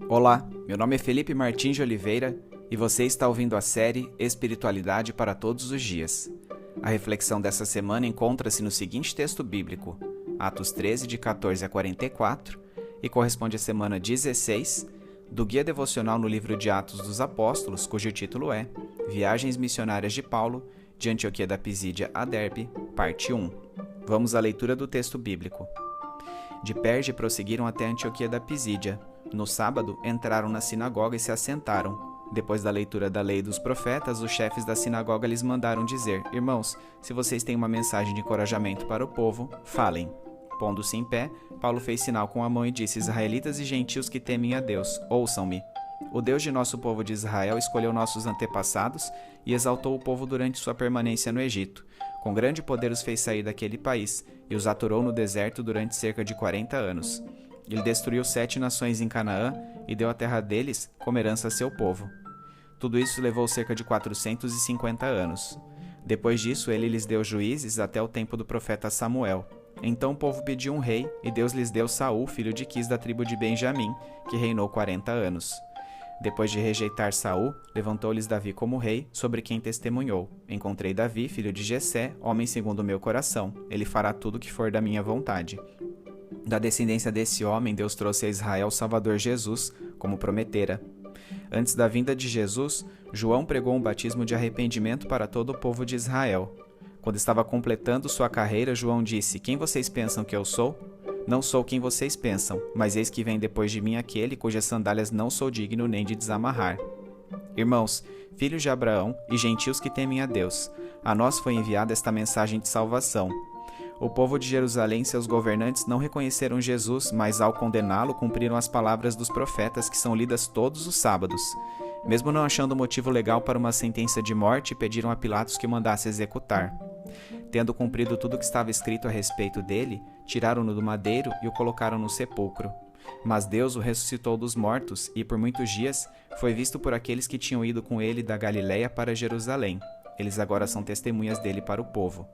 Olá, meu nome é Felipe Martins de Oliveira e você está ouvindo a série Espiritualidade para Todos os Dias. A reflexão dessa semana encontra-se no seguinte texto bíblico, Atos 13, de 14 a 44, e corresponde à semana 16 do Guia Devocional no livro de Atos dos Apóstolos, cujo título é Viagens Missionárias de Paulo, de Antioquia da Pisídia a Derbe, parte 1. Vamos à leitura do texto bíblico. De Perge prosseguiram até Antioquia da Pisídia. No sábado, entraram na sinagoga e se assentaram. Depois da leitura da lei e dos profetas, os chefes da sinagoga lhes mandaram dizer: Irmãos, se vocês têm uma mensagem de encorajamento para o povo, falem. Pondo-se em pé, Paulo fez sinal com a mão e disse: Israelitas e gentios que temem a Deus, ouçam-me. O Deus de nosso povo de Israel escolheu nossos antepassados e exaltou o povo durante sua permanência no Egito. Com grande poder os fez sair daquele país e os aturou no deserto durante cerca de 40 anos. Ele destruiu 7 nações em Canaã e deu a terra deles como herança a seu povo. Tudo isso levou cerca de 450 anos. Depois disso, ele lhes deu juízes até o tempo do profeta Samuel. Então o povo pediu um rei, e Deus lhes deu Saul, filho de Quis, da tribo de Benjamim, que reinou 40 anos. Depois de rejeitar Saul, levantou-lhes Davi como rei, sobre quem testemunhou: Encontrei Davi, filho de Jessé, homem segundo o meu coração. Ele fará tudo o que for da minha vontade. Da descendência desse homem, Deus trouxe a Israel o Salvador Jesus, como prometera. Antes da vinda de Jesus, João pregou um batismo de arrependimento para todo o povo de Israel. Quando estava completando sua carreira, João disse: Quem vocês pensam que eu sou? Não sou quem vocês pensam, mas eis que vem depois de mim aquele cujas sandálias não sou digno nem de desamarrar. Irmãos, filhos de Abraão e gentios que temem a Deus, a nós foi enviada esta mensagem de salvação. O povo de Jerusalém e seus governantes não reconheceram Jesus, mas ao condená-lo cumpriram as palavras dos profetas que são lidas todos os sábados. Mesmo não achando motivo legal para uma sentença de morte, pediram a Pilatos que o mandasse executar. Tendo cumprido tudo o que estava escrito a respeito dele, tiraram-no do madeiro e o colocaram no sepulcro. Mas Deus o ressuscitou dos mortos e, por muitos dias, foi visto por aqueles que tinham ido com ele da Galiléia para Jerusalém. Eles agora são testemunhas dele para o povo.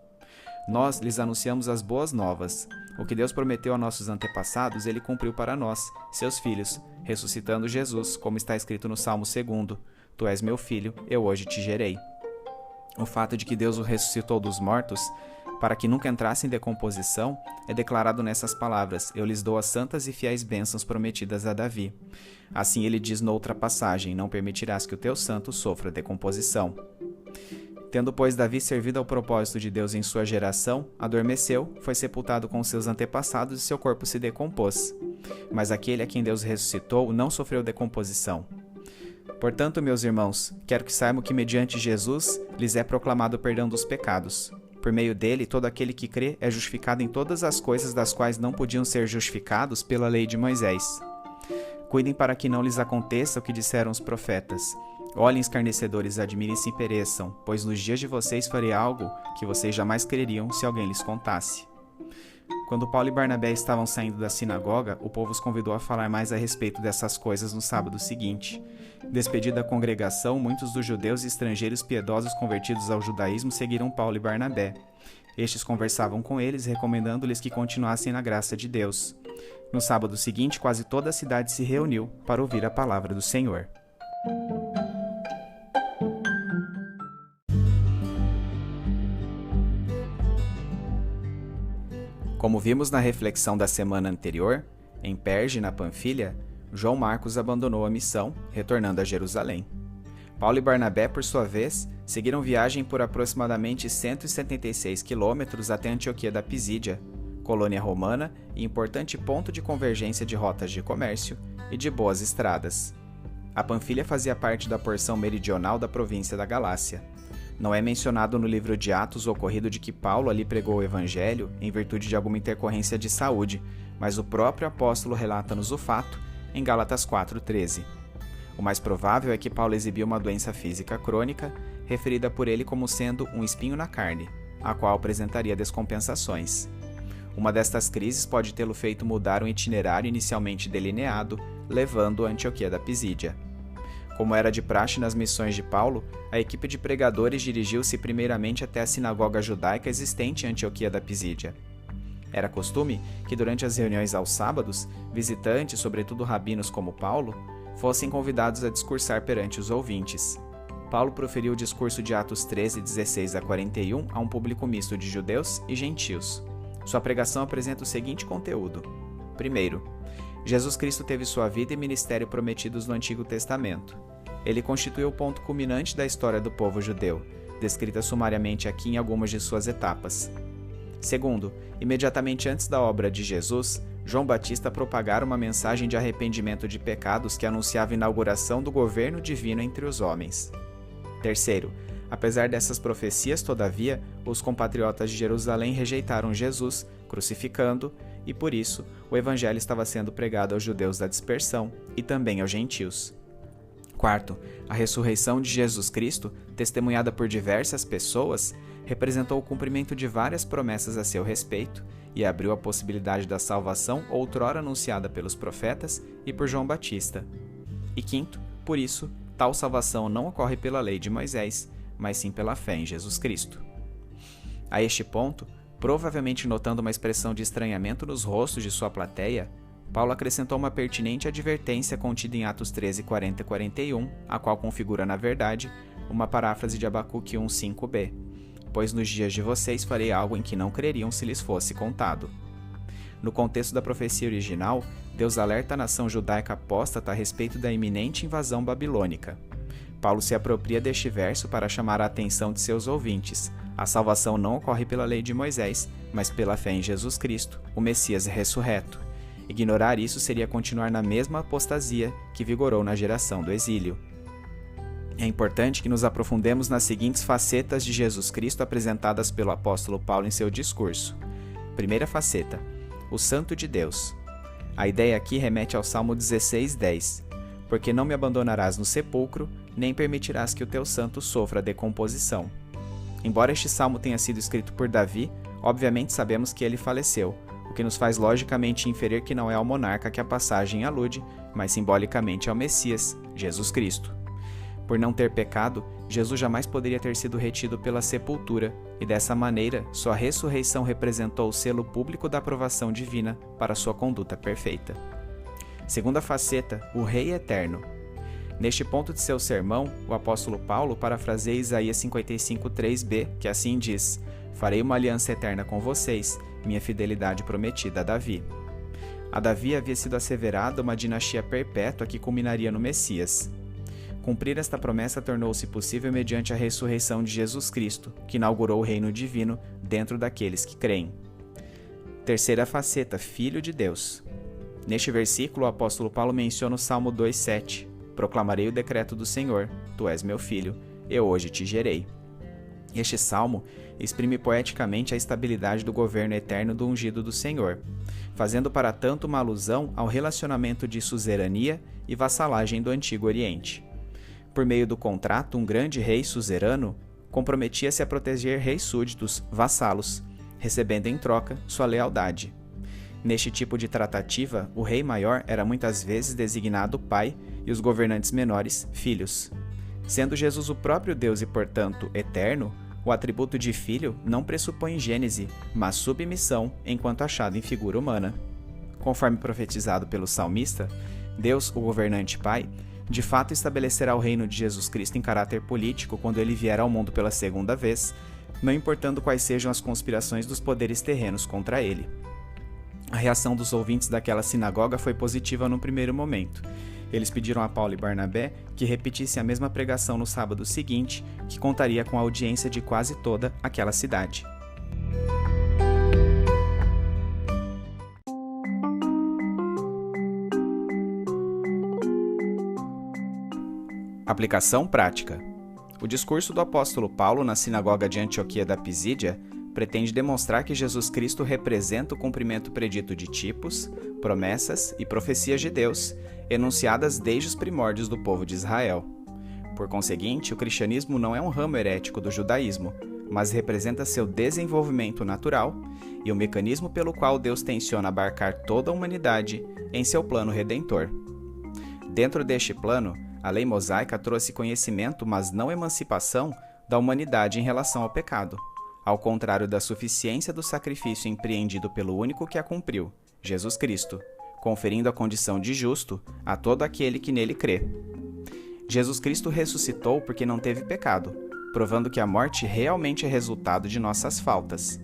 Nós lhes anunciamos as boas novas. O que Deus prometeu a nossos antepassados, ele cumpriu para nós, seus filhos, ressuscitando Jesus, como está escrito no Salmo 2: Tu és meu filho, eu hoje te gerei. O fato de que Deus o ressuscitou dos mortos, para que nunca entrasse em decomposição, é declarado nessas palavras: Eu lhes dou as santas e fiéis bênçãos prometidas a Davi. Assim ele diz noutra passagem: Não permitirás que o teu santo sofra decomposição. Tendo, pois, Davi servido ao propósito de Deus em sua geração, adormeceu, foi sepultado com seus antepassados e seu corpo se decompôs. Mas aquele a quem Deus ressuscitou não sofreu decomposição. Portanto, meus irmãos, quero que saibam que mediante Jesus lhes é proclamado o perdão dos pecados. Por meio dele, todo aquele que crê é justificado em todas as coisas das quais não podiam ser justificados pela lei de Moisés. Cuidem para que não lhes aconteça o que disseram os profetas. Olhem, escarnecedores, admirem-se e pereçam, pois nos dias de vocês farei algo que vocês jamais creriam se alguém lhes contasse. Quando Paulo e Barnabé estavam saindo da sinagoga, o povo os convidou a falar mais a respeito dessas coisas no sábado seguinte. Despedida a congregação, muitos dos judeus e estrangeiros piedosos convertidos ao judaísmo seguiram Paulo e Barnabé. Estes conversavam com eles, recomendando-lhes que continuassem na graça de Deus. No sábado seguinte, quase toda a cidade se reuniu para ouvir a palavra do Senhor. Como vimos na reflexão da semana anterior, em Perge, na Panfilha, João Marcos abandonou a missão, retornando a Jerusalém. Paulo e Barnabé, por sua vez, seguiram viagem por aproximadamente 176 quilômetros até Antioquia da Pisídia, colônia romana e importante ponto de convergência de rotas de comércio e de boas estradas. A Panfilha fazia parte da porção meridional da província da Galácia. Não é mencionado no livro de Atos o ocorrido de que Paulo ali pregou o evangelho em virtude de alguma intercorrência de saúde, mas o próprio apóstolo relata-nos o fato em Gálatas 4:13. O mais provável é que Paulo exibia uma doença física crônica, referida por ele como sendo um espinho na carne, a qual apresentaria descompensações. Uma destas crises pode tê-lo feito mudar um itinerário inicialmente delineado, levando a Antioquia da Pisídia. Como era de praxe nas missões de Paulo, a equipe de pregadores dirigiu-se primeiramente até a sinagoga judaica existente em Antioquia da Pisídia. Era costume que durante as reuniões aos sábados, visitantes, sobretudo rabinos como Paulo, fossem convidados a discursar perante os ouvintes. Paulo proferiu o discurso de Atos 13, 16 a 41 a um público misto de judeus e gentios. Sua pregação apresenta o seguinte conteúdo. Primeiro, Jesus Cristo teve sua vida e ministério prometidos no Antigo Testamento. Ele constituiu o ponto culminante da história do povo judeu, descrita sumariamente aqui em algumas de suas etapas. Segundo, imediatamente antes da obra de Jesus, João Batista propagara uma mensagem de arrependimento de pecados que anunciava a inauguração do governo divino entre os homens. Terceiro, apesar dessas profecias, todavia, os compatriotas de Jerusalém rejeitaram Jesus, crucificando, e por isso o evangelho estava sendo pregado aos judeus da dispersão e também aos gentios. Quarto, a ressurreição de Jesus Cristo, testemunhada por diversas pessoas, representou o cumprimento de várias promessas a seu respeito e abriu a possibilidade da salvação outrora anunciada pelos profetas e por João Batista. E quinto, por isso, tal salvação não ocorre pela lei de Moisés, mas sim pela fé em Jesus Cristo. A este ponto, provavelmente notando uma expressão de estranhamento nos rostos de sua plateia, Paulo acrescentou uma pertinente advertência contida em Atos 13, 40 e 41, a qual configura, na verdade, uma paráfrase de Abacuque 1:5b. Pois nos dias de vocês farei algo em que não creriam se lhes fosse contado. No contexto da profecia original, Deus alerta a nação judaica apóstata a respeito da iminente invasão babilônica. Paulo se apropria deste verso para chamar a atenção de seus ouvintes. A salvação não ocorre pela lei de Moisés, mas pela fé em Jesus Cristo, o Messias ressurreto. Ignorar isso seria continuar na mesma apostasia que vigorou na geração do exílio. É importante que nos aprofundemos nas seguintes facetas de Jesus Cristo apresentadas pelo apóstolo Paulo em seu discurso. Primeira faceta, o Santo de Deus. A ideia aqui remete ao Salmo 16:10. Porque não me abandonarás no sepulcro, nem permitirás que o teu santo sofra decomposição. Embora este salmo tenha sido escrito por Davi, obviamente sabemos que ele faleceu, o que nos faz logicamente inferir que não é ao monarca que a passagem alude, mas simbolicamente ao Messias, Jesus Cristo. Por não ter pecado, Jesus jamais poderia ter sido retido pela sepultura, e dessa maneira, sua ressurreição representou o selo público da aprovação divina para sua conduta perfeita. Segunda faceta, o Rei Eterno. Neste ponto de seu sermão, o apóstolo Paulo parafraseia Isaías 55:3b, que assim diz: Farei uma aliança eterna com vocês, minha fidelidade prometida a Davi. A Davi havia sido asseverada uma dinastia perpétua que culminaria no Messias. Cumprir esta promessa tornou-se possível mediante a ressurreição de Jesus Cristo, que inaugurou o reino divino dentro daqueles que creem. Terceira faceta, Filho de Deus. Neste versículo, o apóstolo Paulo menciona o Salmo 2:7. Proclamarei o decreto do Senhor, tu és meu filho, eu hoje te gerei. Este salmo exprime poeticamente a estabilidade do governo eterno do ungido do Senhor, fazendo para tanto uma alusão ao relacionamento de suzerania e vassalagem do Antigo Oriente. Por meio do contrato, um grande rei suzerano comprometia-se a proteger reis súditos, vassalos, recebendo em troca sua lealdade. Neste tipo de tratativa, o rei maior era muitas vezes designado pai e os governantes menores, filhos. Sendo Jesus o próprio Deus e, portanto, eterno, o atributo de filho não pressupõe gênese, mas submissão enquanto achado em figura humana. Conforme profetizado pelo salmista, Deus, o governante pai, de fato estabelecerá o reino de Jesus Cristo em caráter político quando ele vier ao mundo pela segunda vez, não importando quais sejam as conspirações dos poderes terrenos contra ele. A reação dos ouvintes daquela sinagoga foi positiva no primeiro momento. Eles pediram a Paulo e Barnabé que repetissem a mesma pregação no sábado seguinte, que contaria com a audiência de quase toda aquela cidade. Aplicação prática. O discurso do apóstolo Paulo na sinagoga de Antioquia da Pisídia pretende demonstrar que Jesus Cristo representa o cumprimento predito de tipos, promessas e profecias de Deus, enunciadas desde os primórdios do povo de Israel. Por conseguinte, o cristianismo não é um ramo herético do judaísmo, mas representa seu desenvolvimento natural e o mecanismo pelo qual Deus tenciona abarcar toda a humanidade em seu plano redentor. Dentro deste plano, a lei mosaica trouxe conhecimento, mas não emancipação, da humanidade em relação ao pecado, ao contrário da suficiência do sacrifício empreendido pelo único que a cumpriu, Jesus Cristo, conferindo a condição de justo a todo aquele que nele crê. Jesus Cristo ressuscitou porque não teve pecado, provando que a morte realmente é resultado de nossas faltas.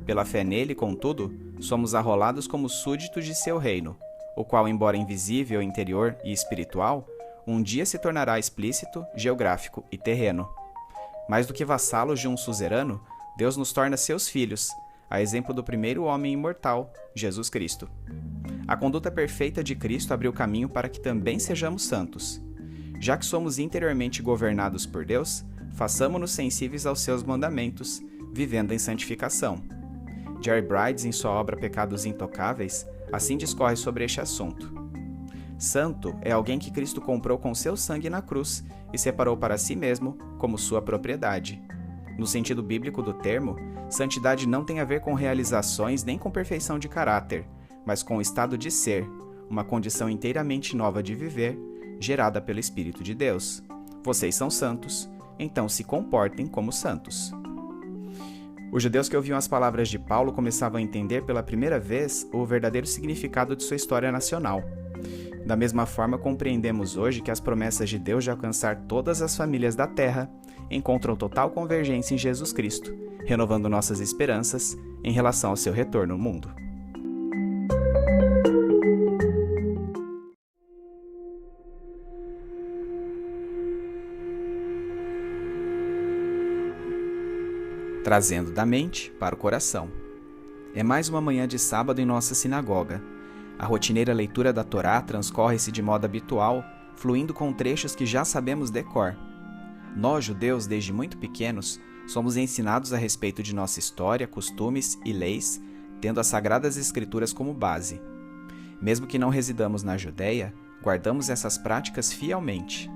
Pela fé nele, contudo, somos arrolados como súditos de seu reino, o qual, embora invisível, interior e espiritual, um dia se tornará explícito, geográfico e terreno. Mais do que vassalos de um suzerano, Deus nos torna seus filhos, a exemplo do primeiro homem imortal, Jesus Cristo. A conduta perfeita de Cristo abriu caminho para que também sejamos santos. Já que somos interiormente governados por Deus, façamo-nos sensíveis aos seus mandamentos, vivendo em santificação. Jerry Bridges, em sua obra Pecados Intocáveis, assim discorre sobre este assunto. Santo é alguém que Cristo comprou com seu sangue na cruz e separou para si mesmo como sua propriedade. No sentido bíblico do termo, santidade não tem a ver com realizações nem com perfeição de caráter, mas com o estado de ser, uma condição inteiramente nova de viver, gerada pelo Espírito de Deus. Vocês são santos, então se comportem como santos. Os judeus que ouviam as palavras de Paulo começavam a entender pela primeira vez o verdadeiro significado de sua história nacional. Da mesma forma, compreendemos hoje que as promessas de Deus de alcançar todas as famílias da terra encontram total convergência em Jesus Cristo, renovando nossas esperanças em relação ao seu retorno ao mundo. Trazendo da mente para o coração. É mais uma manhã de sábado em nossa sinagoga. A rotineira leitura da Torá transcorre-se de modo habitual, fluindo com trechos que já sabemos de cor. Nós, judeus, desde muito pequenos, somos ensinados a respeito de nossa história, costumes e leis, tendo as Sagradas Escrituras como base. Mesmo que não residamos na Judéia, guardamos essas práticas fielmente.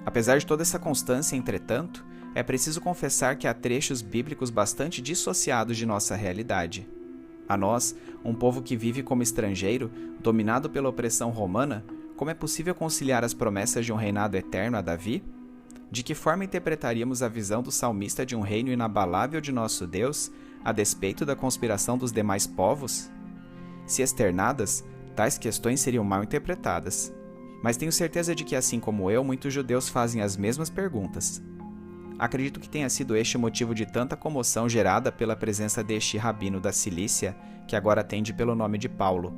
Apesar de toda essa constância, entretanto, é preciso confessar que há trechos bíblicos bastante dissociados de nossa realidade. A nós, um povo que vive como estrangeiro, dominado pela opressão romana, como é possível conciliar as promessas de um reinado eterno a Davi? De que forma interpretaríamos a visão do salmista de um reino inabalável de nosso Deus, a despeito da conspiração dos demais povos? Se externadas, tais questões seriam mal interpretadas. Mas tenho certeza de que, assim como eu, muitos judeus fazem as mesmas perguntas. Acredito que tenha sido este o motivo de tanta comoção gerada pela presença deste rabino da Cilícia, que agora atende pelo nome de Paulo.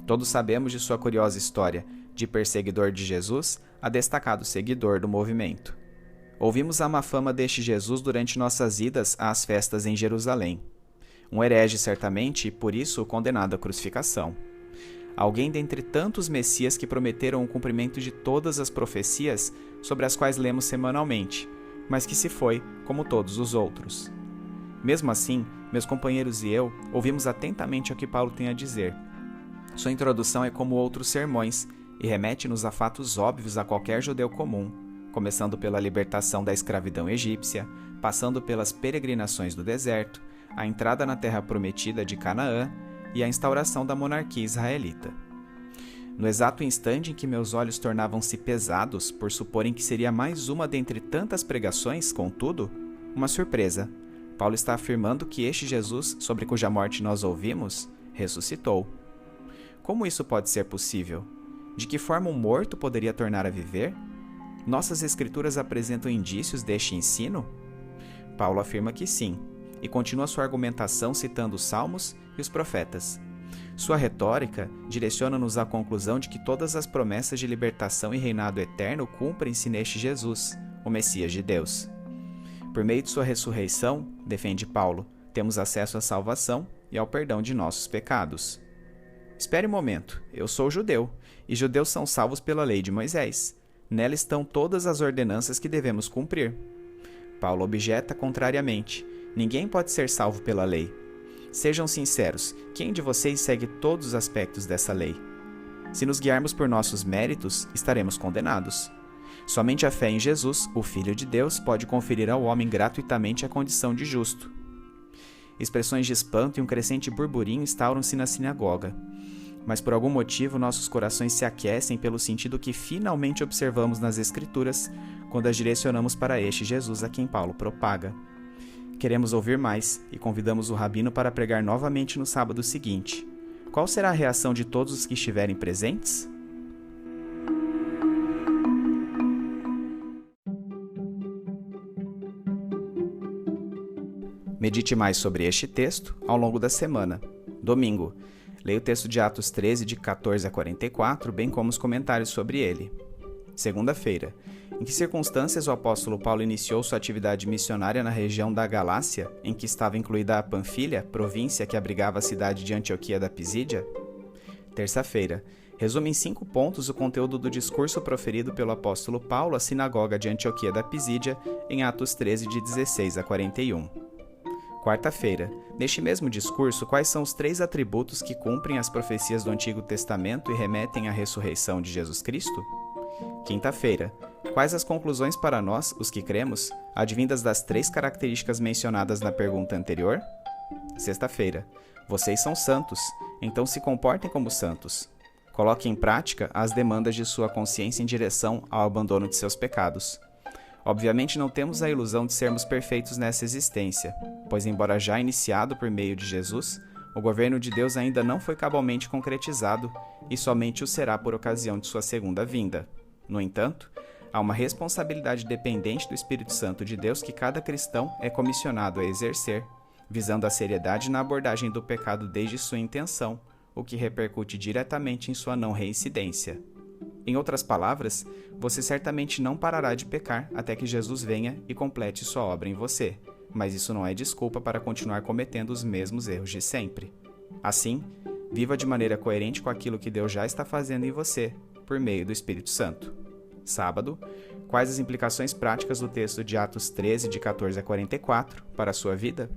Todos sabemos de sua curiosa história, de perseguidor de Jesus a destacado seguidor do movimento. Ouvimos a má fama deste Jesus durante nossas idas às festas em Jerusalém. Um herege, certamente, e por isso condenado à crucificação. Alguém dentre tantos messias que prometeram o cumprimento de todas as profecias sobre as quais lemos semanalmente, mas que se foi como todos os outros. Mesmo assim, meus companheiros e eu ouvimos atentamente o que Paulo tem a dizer. Sua introdução é como outros sermões e remete-nos a fatos óbvios a qualquer judeu comum, começando pela libertação da escravidão egípcia, passando pelas peregrinações do deserto, a entrada na terra prometida de Canaã e a instauração da monarquia israelita. No exato instante em que meus olhos tornavam-se pesados por suporem que seria mais uma dentre tantas pregações, contudo, uma surpresa. Paulo está afirmando que este Jesus, sobre cuja morte nós ouvimos, ressuscitou. Como isso pode ser possível? De que forma um morto poderia tornar a viver? Nossas escrituras apresentam indícios deste ensino? Paulo afirma que sim, e continua sua argumentação citando os Salmos e os profetas. Sua retórica direciona-nos à conclusão de que todas as promessas de libertação e reinado eterno cumprem-se neste Jesus, o Messias de Deus. Por meio de sua ressurreição, defende Paulo, temos acesso à salvação e ao perdão de nossos pecados. Espere um momento, eu sou judeu, e judeus são salvos pela lei de Moisés. Nela estão todas as ordenanças que devemos cumprir. Paulo objeta contrariamente, ninguém pode ser salvo pela lei. Sejam sinceros, quem de vocês segue todos os aspectos dessa lei? Se nos guiarmos por nossos méritos, estaremos condenados. Somente a fé em Jesus, o Filho de Deus, pode conferir ao homem gratuitamente a condição de justo. Expressões de espanto e um crescente burburinho instauram-se na sinagoga. Mas por algum motivo nossos corações se aquecem pelo sentido que finalmente observamos nas Escrituras quando as direcionamos para este Jesus a quem Paulo propaga. Queremos ouvir mais e convidamos o rabino para pregar novamente no sábado seguinte. qual será a reação de todos os que estiverem presentes? Medite mais sobre este texto ao longo da semana. Domingo, leia o texto de Atos 13, de 14 a 44, bem como os comentários sobre ele. Segunda-feira, em que circunstâncias o apóstolo Paulo iniciou sua atividade missionária na região da Galácia, em que estava incluída a Panfilha, província que abrigava a cidade de Antioquia da Pisídia? Terça-feira, resume em 5 pontos o conteúdo do discurso proferido pelo apóstolo Paulo à sinagoga de Antioquia da Pisídia, em Atos 13, de 16 a 41. Quarta-feira, neste mesmo discurso, quais são os 3 atributos que cumprem as profecias do Antigo Testamento e remetem à ressurreição de Jesus Cristo? Quinta-feira, quais as conclusões para nós, os que cremos, advindas das 3 características mencionadas na pergunta anterior? Sexta-feira, vocês são santos, então se comportem como santos. Coloque em prática as demandas de sua consciência em direção ao abandono de seus pecados. Obviamente não temos a ilusão de sermos perfeitos nessa existência, pois embora já iniciado por meio de Jesus, o governo de Deus ainda não foi cabalmente concretizado e somente o será por ocasião de sua segunda vinda. No entanto, há uma responsabilidade dependente do Espírito Santo de Deus que cada cristão é comissionado a exercer, visando a seriedade na abordagem do pecado desde sua intenção, o que repercute diretamente em sua não reincidência. Em outras palavras, você certamente não parará de pecar até que Jesus venha e complete sua obra em você, mas isso não é desculpa para continuar cometendo os mesmos erros de sempre. Assim, viva de maneira coerente com aquilo que Deus já está fazendo em você, por meio do Espírito Santo. Sábado, quais as implicações práticas do texto de Atos 13, de 14 a 44, para a sua vida?